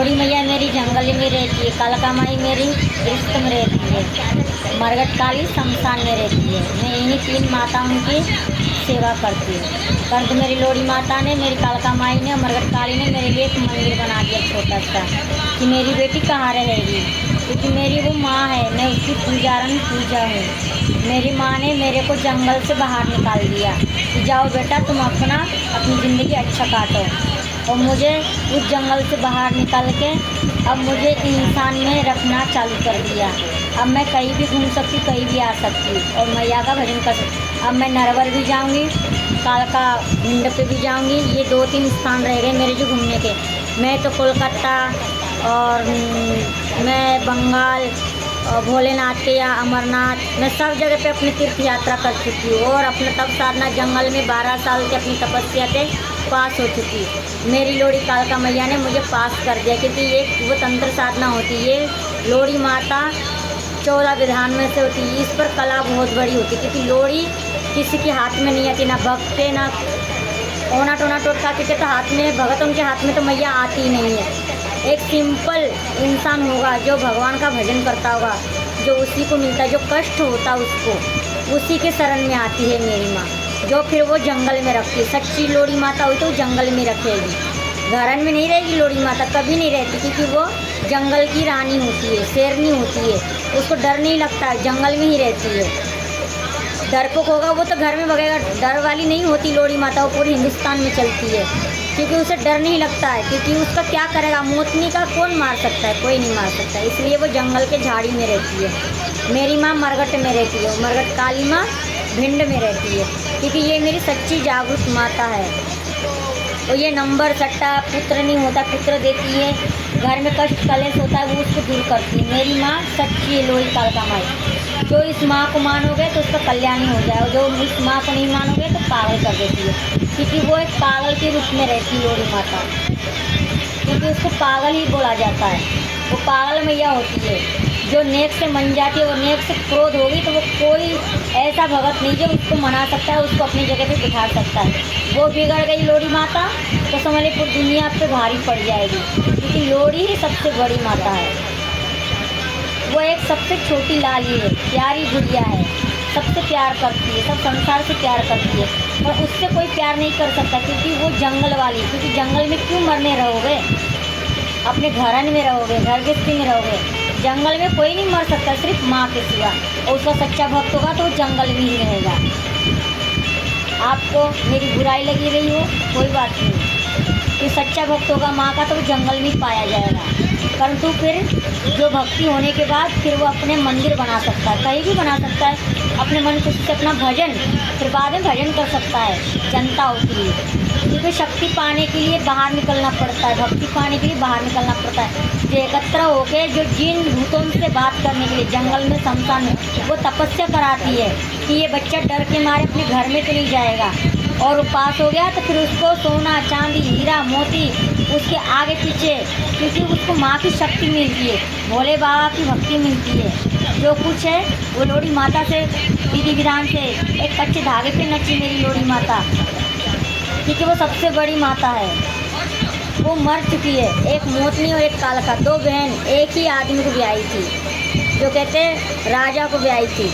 लोड़ी मैया मेरी जंगल में रहती है, कालका माई मेरी रिश्त में रहती है, मरगट काली शमशान में रहती है। मैं इन्हीं 3 माताओं की सेवा करती हूँ। परंतु मेरी लोड़ी माता ने, मेरी कालका माई ने और मरगट काली ने मेरे लिए एक मंदिर बना दिया छोटा सा, कि मेरी बेटी कहाँ रहेगी, क्योंकि मेरी वो माँ है, मैं उसकी पूजा हूँ। मेरी माँ ने मेरे को जंगल से बाहर निकाल दिया कि जाओ बेटा तुम अपनी ज़िंदगी अच्छा काटो, और मुझे उस जंगल से बाहर निकाल के अब मुझे इंसान में रखना चालू कर दिया। अब मैं कहीं भी घूम सकती, कहीं भी आ सकती और मैया का भजन कर सकती। अब मैं नरवर भी जाऊंगी, कालका भिंड पे भी जाऊंगी। ये 2-3 स्थान रह गए मेरे जो घूमने के। मैं तो कोलकाता और मैं बंगाल और भोलेनाथ के या अमरनाथ, मैं सब जगह पे अपनी तीर्थ यात्रा कर चुकी हूँ और अपने तप साधना जंगल में 12 साल के अपनी तपस्या के पास हो चुकी। मेरी लोड़ी कालका मैया ने मुझे पास कर दिया, क्योंकि ये वो तंत्र साधना होती है। लोड़ी माता 14 विधान में से होती है। इस पर कला बहुत बड़ी होती है, क्योंकि लोड़ी किसी के हाथ में नहीं आती, ना भक्त के ना ओना टोना टोटका के तो हाथ में, भगत उनके हाथ में तो मैया आती ही नहीं है। एक सिंपल इंसान होगा जो भगवान का भजन करता होगा, जो उसी को मिलता है, जो कष्ट होता उसको, उसी के शरण में आती है मेरी माँ, जो फिर वो जंगल में रखती है। सच्ची लोड़ी माता हुई तो जंगल में रखेगी, घरन में नहीं रहेगी। लोड़ी माता कभी नहीं रहती, क्योंकि वो जंगल की रानी होती है, शेरनी होती है, उसको डर नहीं लगता है, जंगल में ही रहती है। डरपोक होगा वो तो घर में भगेगा, डर वाली नहीं होती लोड़ी माता, वो पूरे हिंदुस्तान में चलती है, क्योंकि उसे डर नहीं लगता है, क्योंकि उसका क्या करेगा, मोतनी का कौन मार सकता है, कोई नहीं मार सकता, इसलिए वो जंगल के झाड़ी में रहती है। मेरी माँ मरगट में रहती है, मरगट काली माँ भिंड में रहती है, क्योंकि ये मेरी सच्ची जागरूक माता है। तो ये नंबर सट्टा पुत्र नहीं होता, पुत्र देती है, घर में कष्ट कलेश होता है वो उसको दूर करती है। मेरी माँ सच्ची है लोड़ी कालका माई। जो इस माँ को मानोगे तो उसका कल्याण ही हो जाएगा, जो इस माँ को नहीं मानोगे तो पागल कर देती है, क्योंकि वो एक पागल के रूप में रहती है लोड़ी माता, क्योंकि उसको पागल ही बोला जाता है। वो पागल मैया होती है, जो नेक से मन जाती है, वो नेक से क्रोध होगी तो वो कोई ऐसा भगत नहीं जो उसको मना सकता है, उसको अपनी जगह पे बिठा सकता है। वो बिगड़ गई लोड़ी माता तो समझ ली पूरी दुनिया पे भारी पड़ जाएगी, क्योंकि लोड़ी ही सबसे बड़ी माता है। वो एक सबसे छोटी लाली है, प्यारी गुड़िया है, सबसे प्यार करती है, सब संसार से प्यार करती है, और उससे कोई प्यार नहीं कर सकता, क्योंकि वो जंगल वाली। क्योंकि जंगल में क्यों मरने रहोगे, अपने घरन में रहोगे, घर गृहस्थी में रहोगे। जंगल में कोई नहीं मर सकता, सिर्फ माँ के सिवा, और उसका सच्चा भक्त होगा तो वो जंगल में ही रहेगा। आपको मेरी बुराई लगी रही हो कोई बात नहीं, कि सच्चा भक्त होगा माँ का तो वो जंगल में ही पाया जाएगा। परंतु फिर जो भक्ति होने के बाद फिर वो अपने मंदिर बना सकता है, कहीं भी बना सकता है, अपने मन खुशी से अपना भजन, फिर बाद में भजन कर सकता है जनता होती है। क्योंकि शक्ति पाने के लिए बाहर निकलना पड़ता है, भक्ति पाने के लिए बाहर निकलना पड़ता है। जो एकत्र होकर जो जिन भूतों से बात करने के लिए जंगल में, शमशान में, वो तपस्या कराती है कि ये बच्चा डर के मारे अपने घर में तो नहीं जाएगा, और वो पास हो गया तो फिर उसको सोना चांदी हीरा मोती उसके आगे पीछे, क्योंकि उसको माँ की शक्ति मिलती है, भोले बाबा की भक्ति मिलती है। जो कुछ है वो लोड़ी माता से विधि विधान से एक कच्चे धागे पे नची मेरी लोड़ी माता, क्योंकि वो सबसे बड़ी माता है। वो मर चुकी है, एक मोतनी और एक कालका, 2 बहन एक ही आदमी को ब्याही थी, जो कहते राजा को ब्याही थी।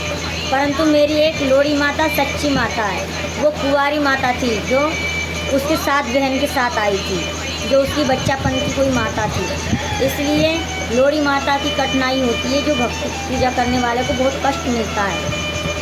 परंतु मेरी एक लोड़ी माता सच्ची माता है, वो कुंवारी माता थी, जो उसके 7 बहन के साथ आई थी, जो उसकी बच्चापन की कोई माता थी। इसलिए लोड़ी माता की कठिनाई होती है, जो भक्ति पूजा करने वाले को बहुत कष्ट मिलता है।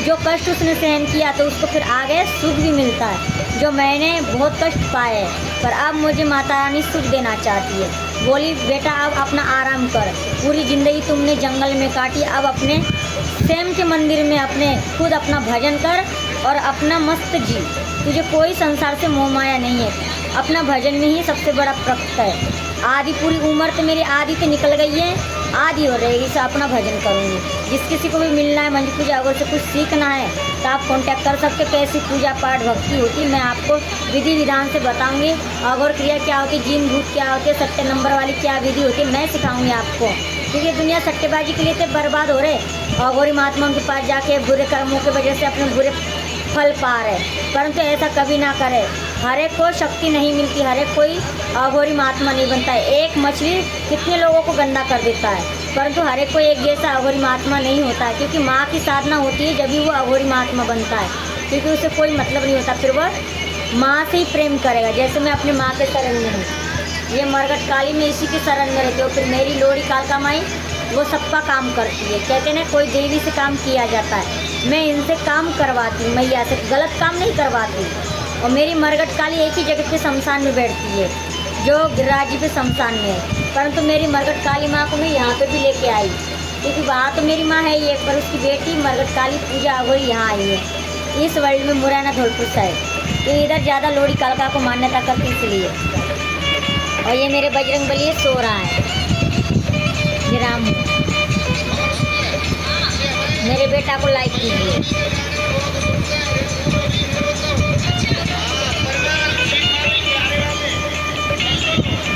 जो कष्ट उसने सहन किया तो उसको फिर आगे सुख भी मिलता है। जो मैंने बहुत कष्ट पाए, पर अब मुझे माता रानी सुख देना चाहती है। बोली बेटा अब अपना आराम कर, पूरी ज़िंदगी तुमने जंगल में काटी, अब अपने स्वयं के मंदिर में अपने खुद अपना भजन कर और अपना मस्त जी। तुझे कोई संसार से मोह माया नहीं है, अपना भजन में ही सबसे बड़ा प्रकट है। आधी पूरी उम्र तो मेरी आधी तो निकल गई है, आधी हो रहेगी से अपना भजन करूँगी। जिस किसी को भी मिलना है, मंच पूजा अगर से कुछ सीखना है तो आप कांटेक्ट कर सकते हो। कैसी पूजा पाठ भक्ति होती है मैं आपको विधि विधान से बताऊंगी। अघोर क्रिया क्या होती है, जीन भूत क्या होती है, सट्टे नंबर वाली क्या विधि होती है, मैं सिखाऊंगी आपको। क्योंकि दुनिया सट्टेबाजी के लिए तो बर्बाद हो रहे, अघोरी महात्माओं के पास जाके बुरे कर्मों की वजह से अपने बुरे फल पा रहे। परंतु ऐसा कभी ना करें। हर एक को शक्ति नहीं मिलती, हर एक कोई अघोरी महात्मा नहीं बनता है। एक मछली कितने लोगों को गंदा कर देता है, परंतु हर एक को एक जैसा अघोरी महात्मा नहीं होता है, क्योंकि माँ की साधना होती है जब भी वो अघोरी महात्मा बनता है, क्योंकि उसे कोई मतलब नहीं होता, फिर वह माँ से ही प्रेम करेगा। जैसे मैं अपने माँ के शरण में हूँ, ये मरघट काली में इसी की शरण में रहती हूँ। फिर मेरी लोड़ी कालका माई वो सबका काम करती है। कहते हैं ना, कोई देवी से काम किया जाता है, मैं इनसे काम करवाती हूँ, मैया से गलत काम नहीं करवाती। और मेरी मरघट काली एक ही जगह पे शमशान में बैठती है, जो गिरिराज जी पे शमशान में है, परंतु मेरी मरघट काली माँ को मैं यहाँ पे भी लेके आई, क्योंकि वहाँ तो मेरी माँ है ही एक, पर उसकी बेटी मरघट काली पूजा अघोरी यहाँ आई है इस वर्ल्ड में, मुरैना धौलपुर साइड। तो इधर ज़्यादा लोड़ी कालका को मान्यता करती इसलिए। और ये मेरे बजरंग बली सो रहा है, ये राम है। मेरे बेटा को लाइक कीजिए।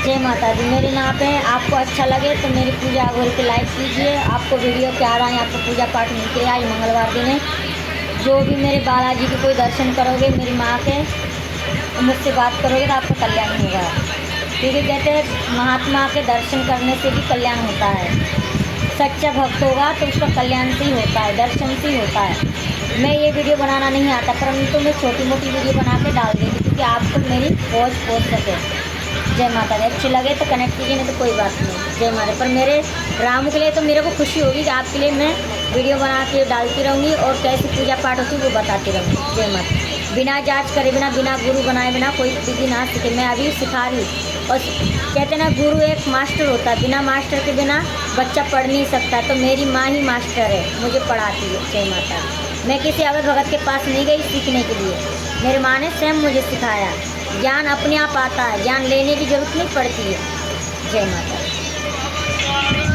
जय माता दी। मेरे नाम पे आपको अच्छा लगे तो मेरी पूजा अघोरी को लाइक कीजिए। आपको वीडियो क्या रहा है, आपको पूजा पाठ मिलती है। आज मंगलवार दिन है, जो भी मेरे बालाजी के कोई दर्शन करोगे, मेरी माँ के, मुझसे बात करोगे तो आपका कल्याण होगा, क्योंकि कहते हैं महात्मा के दर्शन करने से भी कल्याण होता है। सच्चा भक्त होगा तो उसका कल्याण से ही होता है, दर्शन से ही होता है। मैं ये वीडियो बनाना नहीं आता, परंतु मैं छोटी मोटी वीडियो बना के डाल देती, क्योंकि आपको मेरी पहुँच पहुँच सके। जय माता दी। अच्छी लगे तो कनेक्ट कीजिए, नहीं तो कोई बात नहीं। जय माता। पर मेरे राम के लिए तो मेरे को खुशी होगी कि आपके लिए मैं वीडियो बना के डालती रहूँगी और कैसी पूजा पाठ होती है वो बताती रहूँगी। जय माता। बिना जांच करे, बिना गुरु बनाए बिना कोई विधि ना सीखे, मैं अभी सिखा रही हूँ। और कहते ना, गुरु एक मास्टर होता है, बिना मास्टर के बिना बच्चा पढ़ नहीं सकता। तो मेरी माँ ही मास्टर है, मुझे पढ़ाती है। जय माता। मैं किसी अवध भगत के पास नहीं गई सीखने के लिए, मेरी माँ ने स्वयं मुझे सिखाया। ज्ञान अपने आप आता है, ज्ञान लेने की जरूरत नहीं पड़ती है। जय माता।